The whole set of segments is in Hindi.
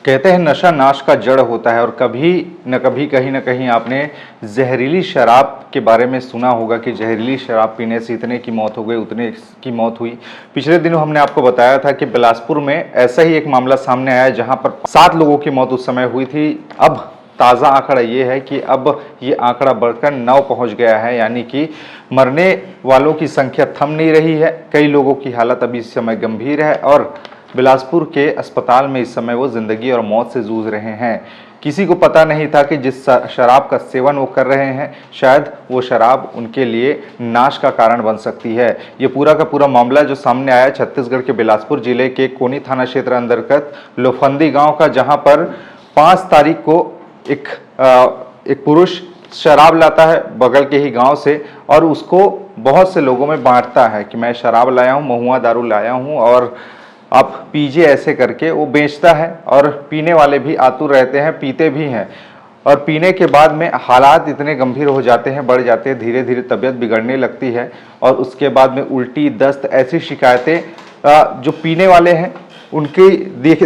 कहते हैं नशा नाश का जड़ होता है और कभी न कभी कहीं ना कहीं आपने जहरीली शराब के बारे में सुना होगा कि जहरीली शराब पीने से इतने की मौत हो गई, उतने की मौत हुई। पिछले दिनों हमने आपको बताया था कि बिलासपुर में ऐसा ही एक मामला सामने आया जहां पर 7 लोगों की मौत उस समय हुई थी। अब ताज़ा आंकड़ा ये है कि अब ये आंकड़ा बढ़कर 9 पहुंच गया है, यानी कि मरने वालों की संख्या थम नहीं रही है। कई लोगों की हालत अभी इस समय गंभीर है और बिलासपुर के अस्पताल में इस समय वो जिंदगी और मौत से जूझ रहे हैं। किसी को पता नहीं था कि जिस शराब का सेवन वो कर रहे हैं, शायद वो शराब उनके लिए नाश का कारण बन सकती है। ये पूरा का पूरा मामला जो सामने आया छत्तीसगढ़ के बिलासपुर जिले के कोनी थाना क्षेत्र अंतर्गत लोफंदी गांव का, जहां पर 5 तारीख को एक पुरुष शराब लाता है बगल के ही गांव से और उसको बहुत से लोगों में बांटता है कि मैं शराब लाया हूं, महुआ दारू लाया हूं और आप पीजिए, ऐसे करके वो बेचता है। और पीने वाले भी आतुर रहते हैं, पीते भी हैं और पीने के बाद में हालात इतने गंभीर हो जाते हैं, बढ़ जाते हैं, धीरे धीरे तबीयत बिगड़ने लगती है और उसके बाद में उल्टी, दस्त, ऐसी शिकायतें जो पीने वाले हैं उनकी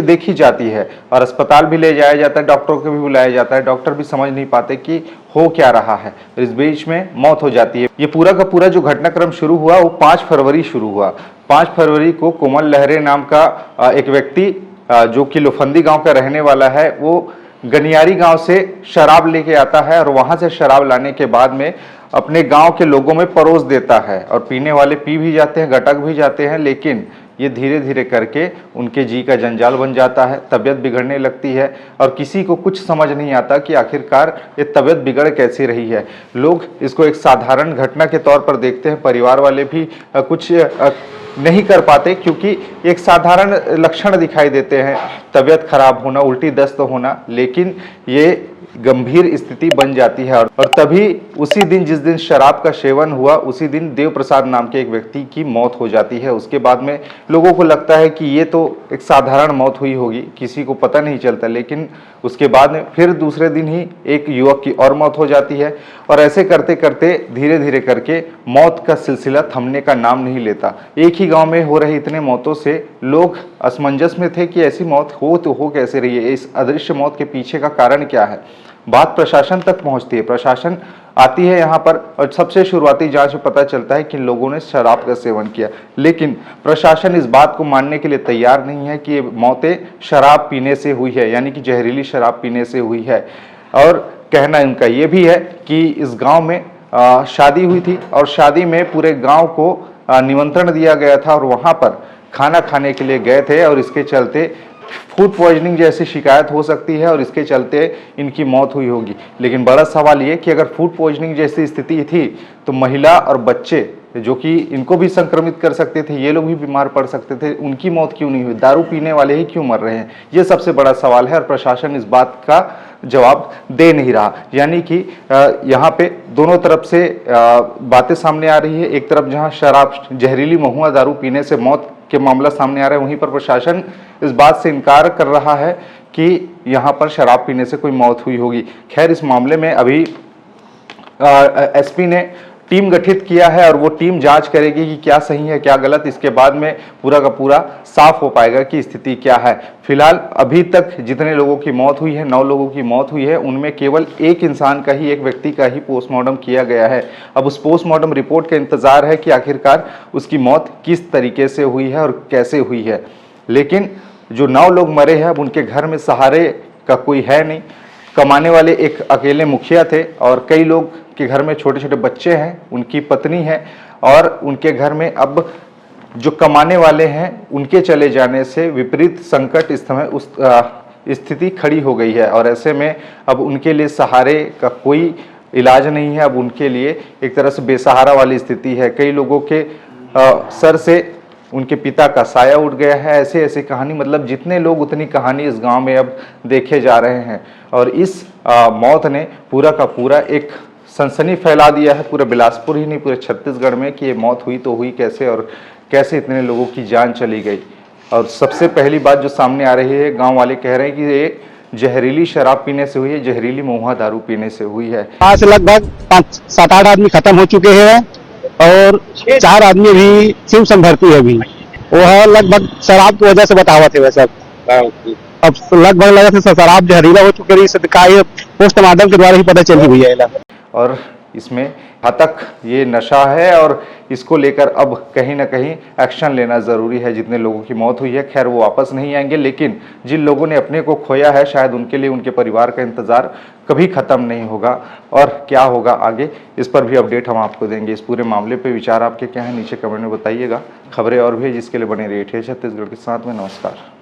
देखी जाती है और अस्पताल भी ले जाया जाता है, डॉक्टरों को भी बुलाया जाता है। डॉक्टर भी समझ नहीं पाते कि हो क्या रहा है, इस बीच में मौत हो जाती है। ये पूरा का पूरा जो घटनाक्रम शुरू हुआ वो 5 फरवरी शुरू हुआ। 5 फरवरी को कोमल लहरे नाम का एक व्यक्ति जो कि लोफंदी गांव का रहने वाला है, वो गनियारी गांव से शराब लेके आता है और वहां से शराब लाने के बाद में अपने गांव के लोगों में परोस देता है और पीने वाले पी भी जाते हैं, गटक भी जाते हैं, लेकिन ये धीरे धीरे करके उनके जी का जंजाल बन जाता है, तबीयत बिगड़ने लगती है और किसी को कुछ समझ नहीं आता कि आखिरकार ये तबीयत बिगड़ कैसे रही है। लोग इसको एक साधारण घटना के तौर पर देखते हैं, परिवार वाले भी कुछ नहीं कर पाते क्योंकि एक साधारण लक्षण दिखाई देते हैं, तबीयत खराब होना, उल्टी दस्त होना, लेकिन ये गंभीर स्थिति बन जाती है। और तभी उसी दिन, जिस दिन शराब का सेवन हुआ, उसी दिन देव प्रसाद नाम के एक व्यक्ति की मौत हो जाती है। उसके बाद में लोगों को लगता है कि ये तो एक साधारण मौत हुई होगी, किसी को पता नहीं चलता, लेकिन उसके बाद में फिर दूसरे दिन ही एक युवक की और मौत हो जाती है और ऐसे करते करते धीरे धीरे करके मौत का सिलसिला थमने का नाम नहीं लेता। एक ही गांव में हो रही इतने मौतों से लोग असमंजस में थे कि ऐसी मौत हो तो हो कैसे रही है, इस अदृश्य मौत के पीछे का कारण क्या है। बात प्रशासन तक पहुंचती है, प्रशासन आती है यहाँ पर और सबसे शुरुआती जांच में पता चलता है कि लोगों ने शराब का सेवन किया, लेकिन प्रशासन इस बात को मानने के लिए तैयार नहीं है कि ये मौतें शराब पीने से हुई है, यानी कि जहरीली शराब पीने से हुई है। और कहना इनका ये भी है कि इस गांव में शादी हुई थी और शादी में पूरे गांव को निमंत्रण दिया गया था और वहां पर खाना खाने के लिए गए थे और इसके चलते फूड पॉइजनिंग जैसी शिकायत हो सकती है और इसके चलते इनकी मौत हुई होगी। लेकिन बड़ा सवाल ये कि अगर फूड पॉइजनिंग जैसी स्थिति थी तो महिला और बच्चे जो कि इनको भी संक्रमित कर सकते थे, ये लोग भी बीमार पड़ सकते थे, उनकी मौत क्यों नहीं हुई? दारू पीने वाले ही क्यों मर रहे हैं? ये सबसे बड़ा सवाल है और प्रशासन इस बात का जवाब दे नहीं रहा। यानी कि यहाँ पे दोनों तरफ से बातें सामने आ रही है। एक तरफ जहाँ शराब, जहरीली महुआ दारू पीने से मौत के मामला सामने आ रहा है, वहीं पर प्रशासन इस बात से इनकार कर रहा है कि यहाँ पर शराब पीने से कोई मौत हुई होगी। खैर, इस मामले में अभी एसपी ने टीम गठित किया है और वो टीम जांच करेगी कि क्या सही है क्या गलत। इसके बाद में पूरा का पूरा साफ हो पाएगा कि स्थिति क्या है। फिलहाल अभी तक जितने लोगों की मौत हुई है, 9 लोगों की मौत हुई है, उनमें केवल एक इंसान का ही, एक व्यक्ति का ही पोस्टमार्टम किया गया है। अब उस पोस्टमार्टम रिपोर्ट का इंतजार है कि आखिरकार उसकी मौत किस तरीके से हुई है और कैसे हुई है। लेकिन जो 9 लोग मरे हैं, अब उनके घर में सहारे का कोई है नहीं। कमाने वाले एक अकेले मुखिया थे और कई लोग के घर में छोटे छोटे बच्चे हैं, उनकी पत्नी है और उनके घर में अब जो कमाने वाले हैं उनके चले जाने से विपरीत संकट इस समय उस स्थिति खड़ी हो गई है और ऐसे में अब उनके लिए सहारे का कोई इलाज नहीं है। अब उनके लिए एक तरह से बेसहारा वाली स्थिति है। कई लोगों के सर से उनके पिता का साया उठ गया है। ऐसे ऐसी कहानी, मतलब जितने लोग उतनी कहानी इस गांव में अब देखे जा रहे हैं और इस मौत ने पूरा का पूरा एक सनसनी फैला दिया है पूरे बिलासपुर ही नहीं, पूरे छत्तीसगढ़ में कि ये मौत हुई तो हुई कैसे और कैसे इतने लोगों की जान चली गई। और सबसे पहली बात जो सामने आ रही है, गांव वाले कह रहे हैं कि ये जहरीली शराब पीने से हुई है, जहरीली महुआ दारू पीने से हुई है। आज लगभग 5-7-8 आदमी खत्म हो चुके हैं और 4 आदमी भी सिमसम भर्ती है। अभी वो है लगभग शराब की वजह से बतावत है। वैसे अब लगभग लगा से शराब जहरीला हो चुकी है, पोस्टमार्टम के द्वारा ही पता चली हुई है। और इसमें घातक ये नशा है और इसको लेकर अब कहीं ना कहीं एक्शन लेना ज़रूरी है। जितने लोगों की मौत हुई है खैर वो वापस नहीं आएंगे, लेकिन जिन लोगों ने अपने को खोया है शायद उनके लिए उनके परिवार का इंतज़ार कभी ख़त्म नहीं होगा। और क्या होगा आगे, इस पर भी अपडेट हम आपको देंगे। इस पूरे मामले पर विचार आपके क्या है नीचे कमेंट में बताइएगा। खबरें और भी है जिसके लिए बने रहिए छत्तीसगढ़ के साथ में। नमस्कार।